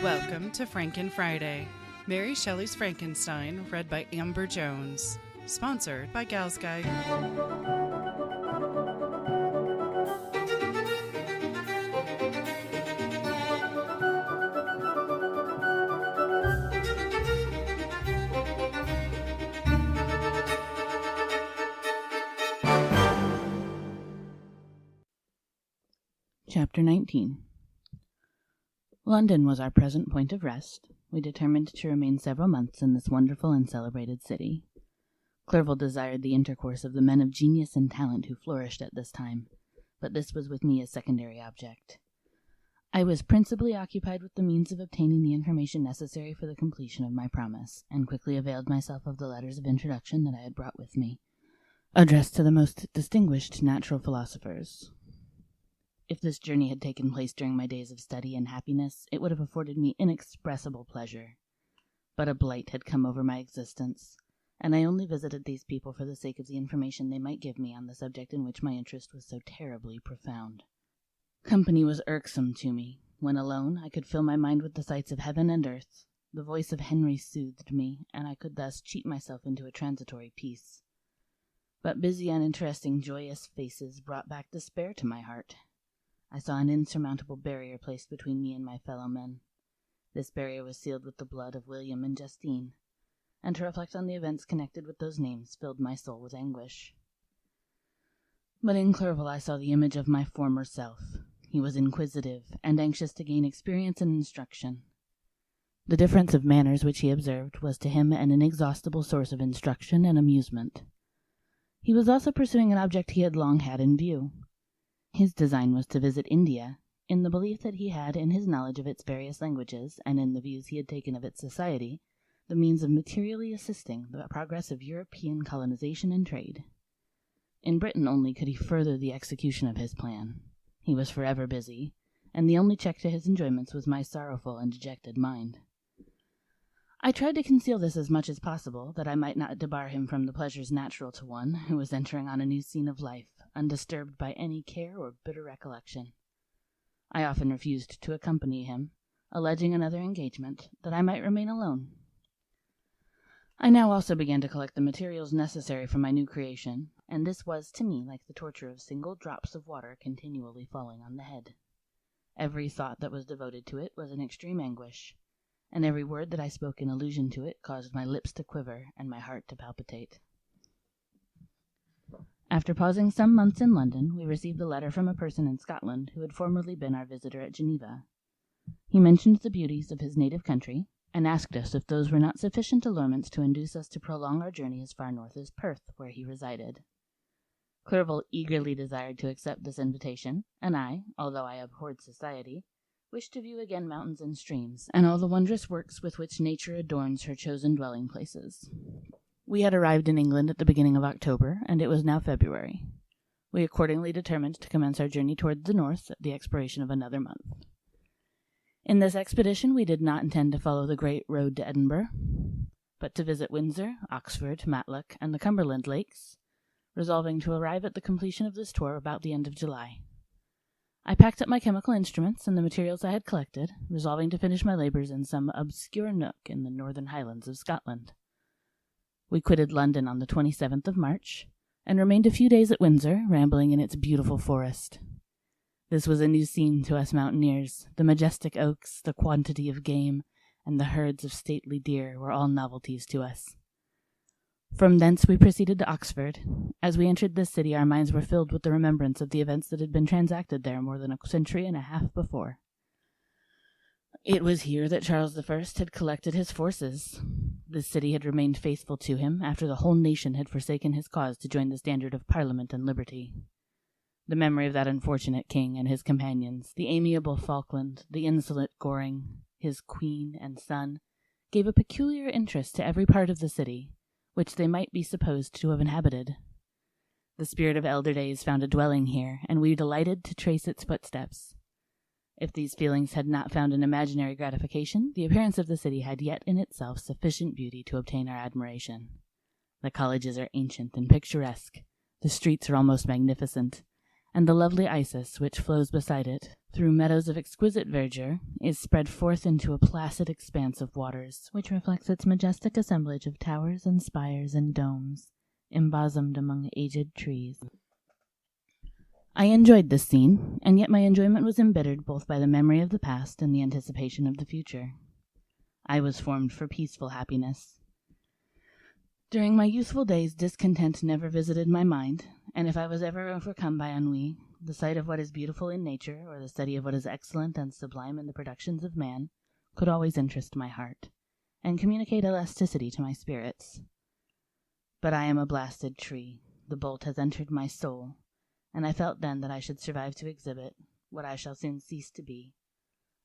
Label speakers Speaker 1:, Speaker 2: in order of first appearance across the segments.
Speaker 1: Welcome to Franken Friday, Mary Shelley's Frankenstein, read by Amber Jones. Sponsored by Gals Guide.
Speaker 2: Chapter 19. London was our present point of rest. We determined to remain several months in this wonderful and celebrated city. Clerval desired the intercourse of the men of genius and talent who flourished at this time, but this was with me a secondary object. I was principally occupied with the means of obtaining the information necessary for the completion of my promise, and quickly availed myself of the letters of introduction that I had brought with me, addressed to the most distinguished natural philosophers. If this journey had taken place during my days of study and happiness, it would have afforded me inexpressible pleasure. But a blight had come over my existence, and I only visited these people for the sake of the information they might give me on the subject in which my interest was so terribly profound. Company was irksome to me. When alone, I could fill my mind with the sights of heaven and earth. The voice of Henry soothed me, and I could thus cheat myself into a transitory peace. But busy, uninteresting, joyous faces brought back despair to my heart. I saw an insurmountable barrier placed between me and my fellow men. This barrier was sealed with the blood of William and Justine, and to reflect on the events connected with those names filled my soul with anguish. But in Clerval I saw the image of my former self. He was inquisitive, and anxious to gain experience and instruction. The difference of manners which he observed was to him an inexhaustible source of instruction and amusement. He was also pursuing an object he had long had in view. His design was to visit India, in the belief that he had, in his knowledge of its various languages, and in the views he had taken of its society, the means of materially assisting the progress of European colonization and trade. In Britain only could he further the execution of his plan. He was forever busy, and the only check to his enjoyments was my sorrowful and dejected mind. I tried to conceal this as much as possible, that I might not debar him from the pleasures natural to one who was entering on a new scene of life, undisturbed by any care or bitter recollection. I often refused to accompany him, alleging another engagement, that I might remain alone. I now also began to collect the materials necessary for my new creation, and this was to me like the torture of single drops of water continually falling on the head. Every thought that was devoted to it was an extreme anguish, and every word that I spoke in allusion to it caused my lips to quiver and my heart to palpitate. After pausing some months in London, we received a letter from a person in Scotland who had formerly been our visitor at Geneva. He mentioned the beauties of his native country, and asked us if those were not sufficient allurements to induce us to prolong our journey as far north as Perth, where he resided. Clerval eagerly desired to accept this invitation, and I, although I abhorred society, wished to view again mountains and streams, and all the wondrous works with which nature adorns her chosen dwelling places. We had arrived in England at the beginning of October, and it was now February. We accordingly determined to commence our journey toward the north at the expiration of another month. In this expedition we did not intend to follow the great road to Edinburgh, but to visit Windsor, Oxford, Matlock, and the Cumberland Lakes, resolving to arrive at the completion of this tour about the end of July. I packed up my chemical instruments and the materials I had collected, resolving to finish my labors in some obscure nook in the northern highlands of Scotland. We quitted London on the 27th of March, and remained a few days at Windsor, rambling in its beautiful forest. This was a new scene to us mountaineers. The majestic oaks, the quantity of game, and the herds of stately deer were all novelties to us. From thence we proceeded to Oxford. As we entered this city, our minds were filled with the remembrance of the events that had been transacted there more than a century and a half before. It was here that Charles I had collected his forces. This city had remained faithful to him after the whole nation had forsaken his cause to join the standard of Parliament and liberty. The memory of that unfortunate king and his companions, the amiable Falkland, the insolent Goring, his queen and son, gave a peculiar interest to every part of the city, which they might be supposed to have inhabited. The spirit of elder days found a dwelling here, and we delighted to trace its footsteps. If these feelings had not found an imaginary gratification, the appearance of the city had yet in itself sufficient beauty to obtain our admiration. The colleges are ancient and picturesque, the streets are almost magnificent, and the lovely Isis, which flows beside it, through meadows of exquisite verdure, is spread forth into a placid expanse of waters, which reflects its majestic assemblage of towers and spires and domes, embosomed among aged trees. I enjoyed this scene, and yet my enjoyment was embittered both by the memory of the past and the anticipation of the future. I was formed for peaceful happiness. During my youthful days, discontent never visited my mind, and if I was ever overcome by ennui, the sight of what is beautiful in nature, or the study of what is excellent and sublime in the productions of man, could always interest my heart, and communicate elasticity to my spirits. But I am a blasted tree. The bolt has entered my soul, and I felt then that I should survive to exhibit what I shall soon cease to be,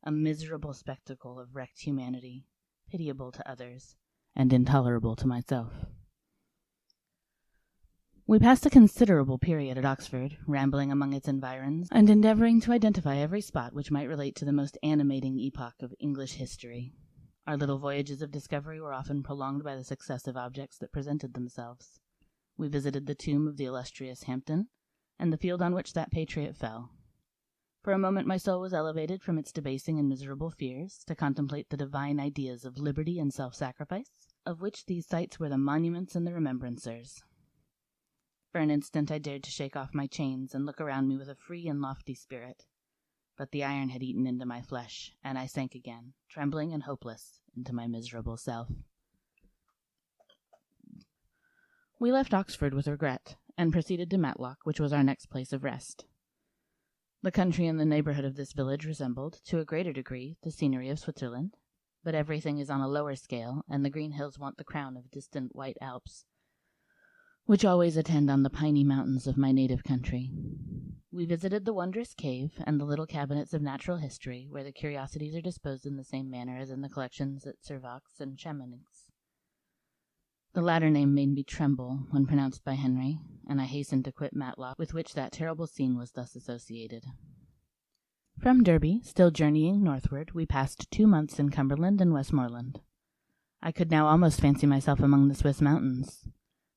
Speaker 2: a miserable spectacle of wrecked humanity, pitiable to others, and intolerable to myself. We passed a considerable period at Oxford, rambling among its environs, and endeavoring to identify every spot which might relate to the most animating epoch of English history. Our little voyages of discovery were often prolonged by the successive objects that presented themselves. We visited the tomb of the illustrious Hampden, and the field on which that patriot fell. For a moment my soul was elevated from its debasing and miserable fears to contemplate the divine ideas of liberty and self-sacrifice, of which these sites were the monuments and the remembrancers. For an instant I dared to shake off my chains and look around me with a free and lofty spirit, but the iron had eaten into my flesh, and I sank again, trembling and hopeless, into my miserable self. We left Oxford with regret, and proceeded to Matlock, which was our next place of rest. The country in the neighborhood of this village resembled, to a greater degree, the scenery of Switzerland, but everything is on a lower scale, and the green hills want the crown of distant white Alps, which always attend on the piney mountains of my native country. We visited the wondrous cave and the little cabinets of natural history, where the curiosities are disposed in the same manner as in the collections at Servox and Chamonix. The latter name made me tremble when pronounced by Henry, and I hastened to quit Matlock, with which that terrible scene was thus associated. From Derby, still journeying northward, we passed 2 months in Cumberland and Westmoreland. I could now almost fancy myself among the Swiss mountains.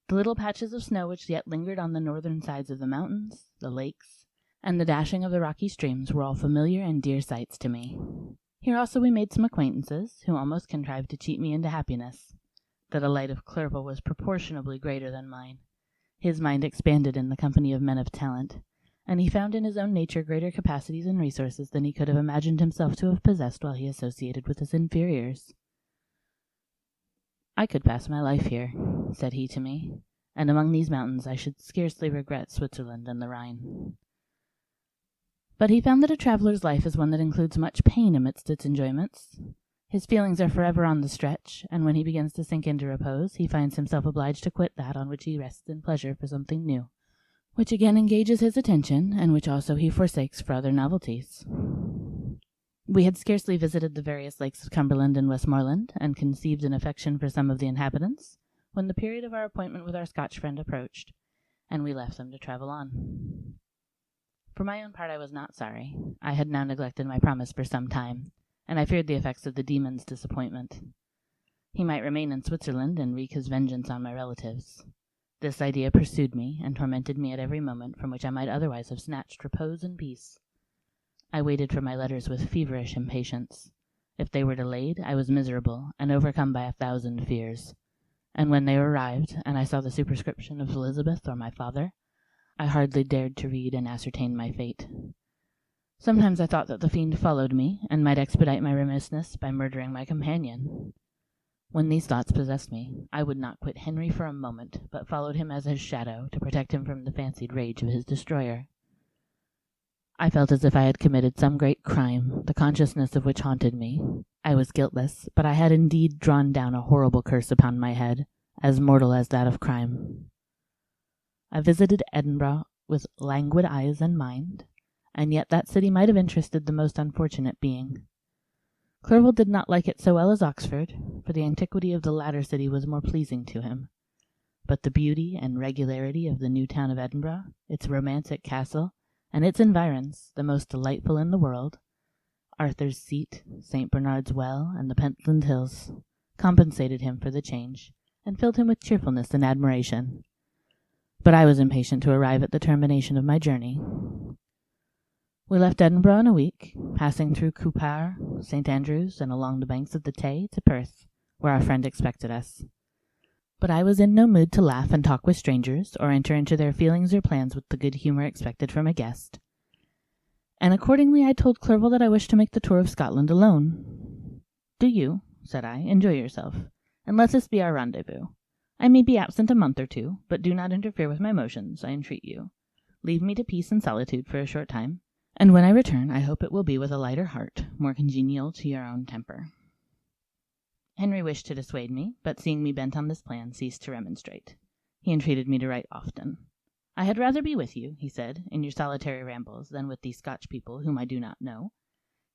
Speaker 2: The little patches of snow which yet lingered on the northern sides of the mountains, the lakes, and the dashing of the rocky streams were all familiar and dear sights to me. Here also we made some acquaintances, who almost contrived to cheat me into happiness. The delight of Clerval was proportionably greater than mine. His mind expanded in the company of men of talent, and he found in his own nature greater capacities and resources than he could have imagined himself to have possessed while he associated with his inferiors. "I could pass my life here," said he to me, "and among these mountains I should scarcely regret Switzerland and the Rhine." But he found that a traveller's life is one that includes much pain amidst its enjoyments. His feelings are forever on the stretch, and when he begins to sink into repose, he finds himself obliged to quit that on which he rests in pleasure for something new, which again engages his attention, and which also he forsakes for other novelties. We had scarcely visited the various lakes of Cumberland and Westmoreland, and conceived an affection for some of the inhabitants, when the period of our appointment with our Scotch friend approached, and we left them to travel on. For my own part I was not sorry. I had now neglected my promise for some time, and I feared the effects of the demon's disappointment. He might remain in Switzerland and wreak his vengeance on my relatives. This idea pursued me, and tormented me at every moment from which I might otherwise have snatched repose and peace. I waited for my letters with feverish impatience. If they were delayed, I was miserable, and overcome by 1,000 fears. And when they arrived, and I saw the superscription of Elizabeth or my father, I hardly dared to read and ascertain my fate. Sometimes I thought that the fiend followed me, and might expedite my remissness by murdering my companion. When these thoughts possessed me, I would not quit Henry for a moment, but followed him as his shadow, to protect him from the fancied rage of his destroyer. I felt as if I had committed some great crime, the consciousness of which haunted me. I was guiltless, but I had indeed drawn down a horrible curse upon my head, as mortal as that of crime. I visited Edinburgh with languid eyes and mind, and yet that city might have interested the most unfortunate being. Clerval did not like it so well as Oxford, for the antiquity of the latter city was more pleasing to him. But the beauty and regularity of the new town of Edinburgh, its romantic castle, and its environs, the most delightful in the world, Arthur's Seat, St. Bernard's Well, and the Pentland Hills, compensated him for the change, and filled him with cheerfulness and admiration. But I was impatient to arrive at the termination of my journey. We left Edinburgh in a week, passing through Cupar, St. Andrews, and along the banks of the Tay to Perth, where our friend expected us. But I was in no mood to laugh and talk with strangers, or enter into their feelings or plans with the good humour expected from a guest. And accordingly I told Clerval that I wished to make the tour of Scotland alone. "Do you," said I, "enjoy yourself, and let this be our rendezvous. I may be absent a month or two, but do not interfere with my motions, I entreat you. Leave me to peace and solitude for a short time, and when I return I hope it will be with a lighter heart, more congenial to your own temper." Henry wished to dissuade me, but seeing me bent on this plan, ceased to remonstrate. He entreated me to write often. "I had rather be with you," he said, "in your solitary rambles, than with these Scotch people, whom I do not know.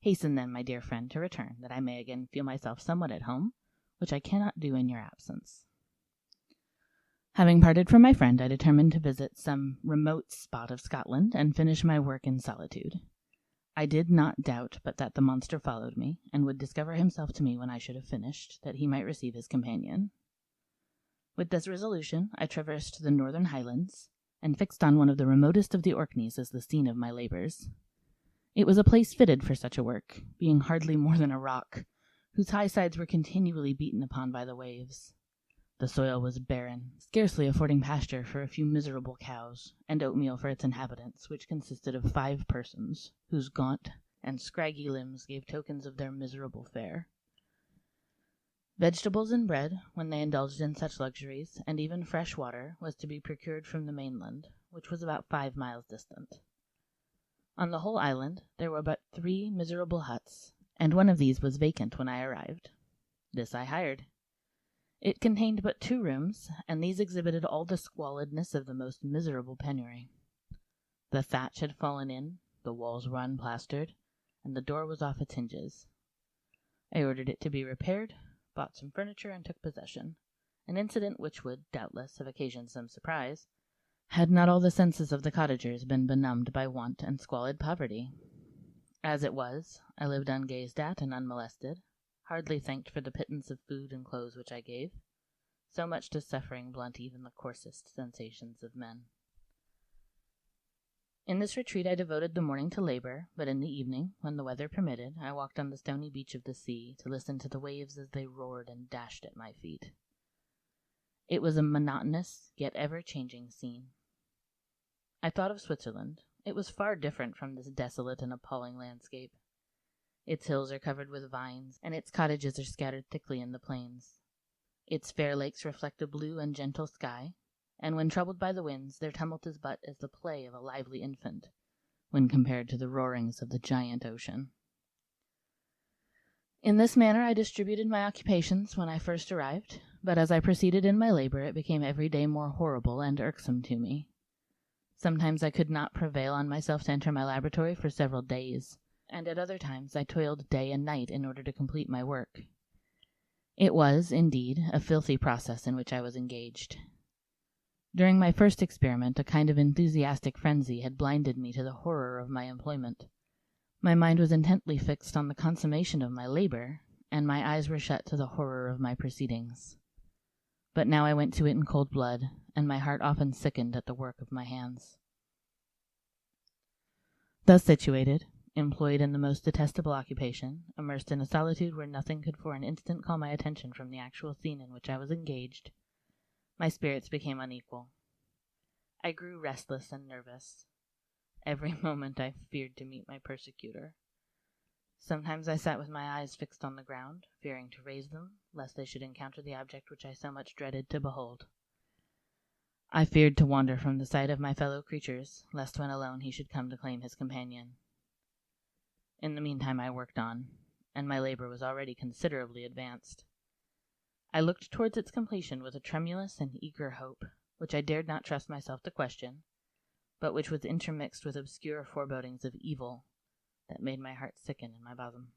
Speaker 2: Hasten then, my dear friend, to return, that I may again feel myself somewhat at home, which I cannot do in your absence." Having parted from my friend, I determined to visit some remote spot of Scotland, and finish my work in solitude. I did not doubt but that the monster followed me, and would discover himself to me when I should have finished, that he might receive his companion. With this resolution, I traversed the northern Highlands, and fixed on one of the remotest of the Orkneys as the scene of my labours. It was a place fitted for such a work, being hardly more than a rock, whose high sides were continually beaten upon by the waves. The soil was barren, scarcely affording pasture for a few miserable cows, and oatmeal for its inhabitants, which consisted of 5 persons, whose gaunt and scraggy limbs gave tokens of their miserable fare. Vegetables and bread, when they indulged in such luxuries, and even fresh water, was to be procured from the mainland, which was about 5 miles distant. On the whole island there were but 3 miserable huts, and one of these was vacant when I arrived. This I hired. It contained but 2 rooms, and these exhibited all the squalidness of the most miserable penury. The thatch had fallen in, the walls were unplastered, and the door was off its hinges. I ordered it to be repaired, bought some furniture, and took possession, an incident which would, doubtless, have occasioned some surprise, had not all the senses of the cottagers been benumbed by want and squalid poverty. As it was, I lived ungazed at and unmolested, hardly thanked for the pittance of food and clothes which I gave. So much does suffering blunt even the coarsest sensations of men. In this retreat I devoted the morning to labor, but in the evening, when the weather permitted, I walked on the stony beach of the sea to listen to the waves as they roared and dashed at my feet. It was a monotonous, yet ever-changing scene. I thought of Switzerland. It was far different from this desolate and appalling landscape. Its hills are covered with vines, and its cottages are scattered thickly in the plains. Its fair lakes reflect a blue and gentle sky, and when troubled by the winds, their tumult is but as the play of a lively infant, when compared to the roarings of the giant ocean. In this manner I distributed my occupations when I first arrived, but as I proceeded in my labor it became every day more horrible and irksome to me. Sometimes I could not prevail on myself to enter my laboratory for several days, and at other times I toiled day and night in order to complete my work. It was, indeed, a filthy process in which I was engaged. During my first experiment, a kind of enthusiastic frenzy had blinded me to the horror of my employment. My mind was intently fixed on the consummation of my labor, and my eyes were shut to the horror of my proceedings. But now I went to it in cold blood, and my heart often sickened at the work of my hands. Thus situated, employed in the most detestable occupation, immersed in a solitude where nothing could for an instant call my attention from the actual scene in which I was engaged, my spirits became unequal. I grew restless and nervous. Every moment I feared to meet my persecutor. Sometimes I sat with my eyes fixed on the ground, fearing to raise them, lest they should encounter the object which I so much dreaded to behold. I feared to wander from the sight of my fellow creatures, lest when alone he should come to claim his companion. In the meantime I worked on, and my labor was already considerably advanced. I looked towards its completion with a tremulous and eager hope, which I dared not trust myself to question, but which was intermixed with obscure forebodings of evil that made my heart sicken in my bosom.